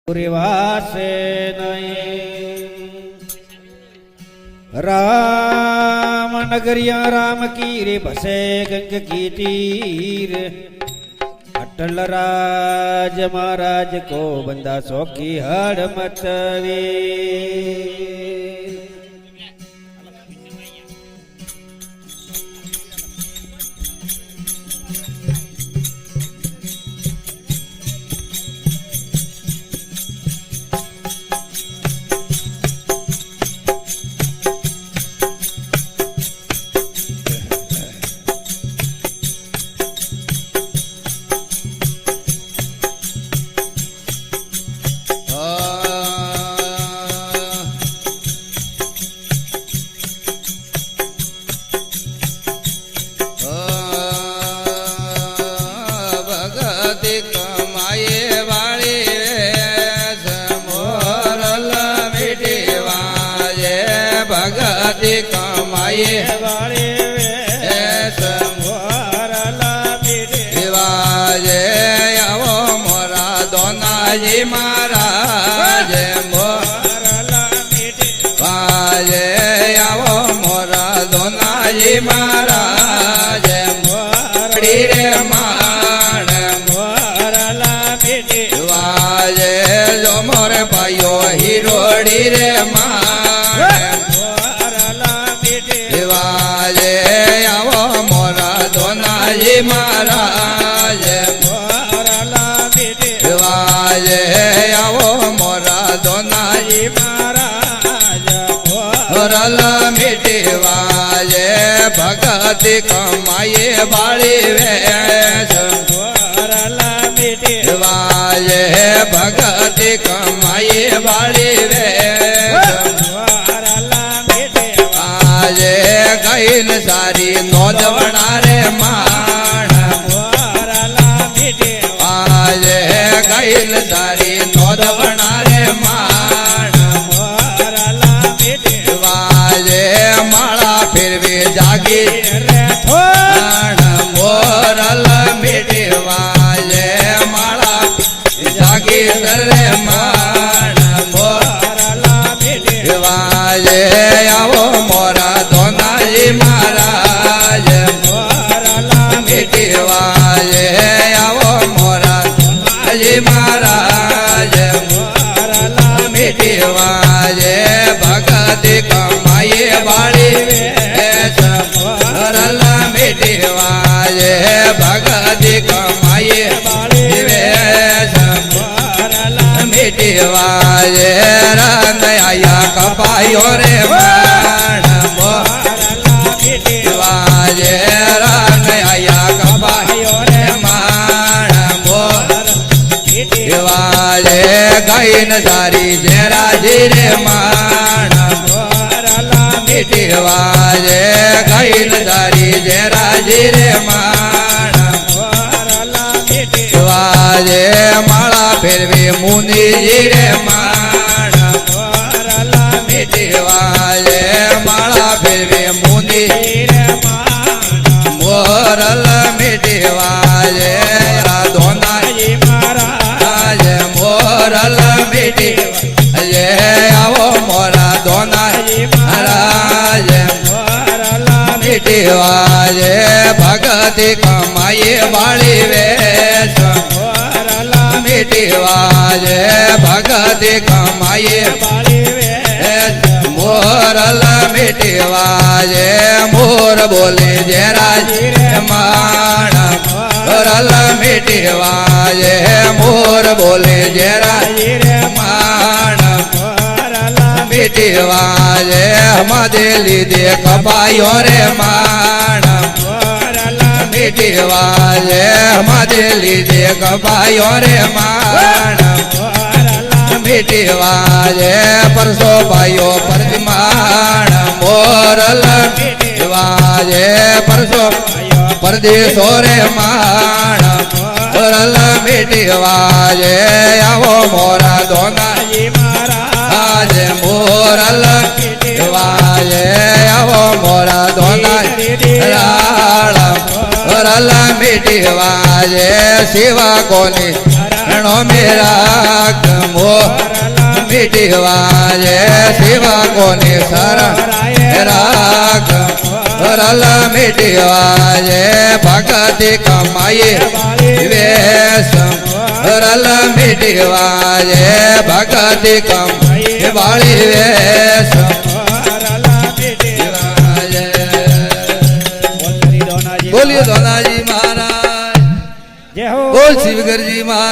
વાસે નહીં રામ નગરિયા રામ કી રે બસે ગંગ કી તીર અટલ રાજ મહારાજ કો બંદા સોખી હડ મચવે કમાયે વાળે વાજે આવો મોરા દોનાજી મહારાજ વાજે આવો મોરા દોનાજી મહારાજ રે માણ વાજે જો મોરે ભાઈઓ હિરોડી રે માણ મહારાજ વાજે આવો મોરા દોનાજી મહારાજ મોરલા મીઠી વાજે ભગતિ કમાયે બાળી વેશ વાજે ભગતિ કમાયે બાળી વેશ વાજે ગઈન સારી નોંધવણા રે ગઈલ સારી નોંધવણા રે માણ વાજે માળા ફેરવી જાગી મોરલ મીઠી વાજે માળા જાગી રે માણ વાજે આવો મોરા દોનાજી મહારાજ મીઠી વાજે આવો મોરા મહારાજ મીઠી વાજે ભગતિ કમાયે બાળી વેશ મીઠી વાજે ભગતિ કમાયે બાળી વેશ મીઠી વાજે રંગ આયા કપાયો રે માણ વાજે રંગ આયા કપાયો રે વાજે ગઈન સારી જેરાજી રે માણ મીઠી વાજે ગઈન સારી જેરાજી રે માણ વાજે માળા ફેરવી મુનિજી રે માણ મીઠી વાજે માળા ફેરવી મુનિ મોરલ મીઠી વાજે ધોનાજી મોરલ મીઠી જય આવો મોરા દોનાજી મહારાજ મીઠી વાજે ભગતિ કમાયે બાળી વેશ મીઠી વાજે ભગતિ કમાયે મોરલ મીઠી વાજે મોર બોલે જેરાજી માણ મોરલ મીઠી વાજે મોર બોલે જેરાજી માણ મીઠી વાજે મદે લીધે કપાયો રે માણ મીઠી વાજે મદે લીધે કપાયો રે માણ મીઠી વાજે પરસો ભાઈઓ પરમાણ મોરલ મીઠી વાજે પરસો પરદેશો રે માણ મોરલ મીઠી વાજે આવો મોરા દોનાજી મહારાજ મોરલ વાજે આવો મોરા દોનાજી રાળ મોરલ મીઠી વાજે શિવા કોની रणो मेरा मो मिटिवाजे शिवा कोने शरण राख रल मिटिवाजे भगति कमाई वेश रल मिटिवाजे भगति कमाई वाली वेश बोलिए दोनाजी महाराज जय हो बोल शिवगर जी महाराज।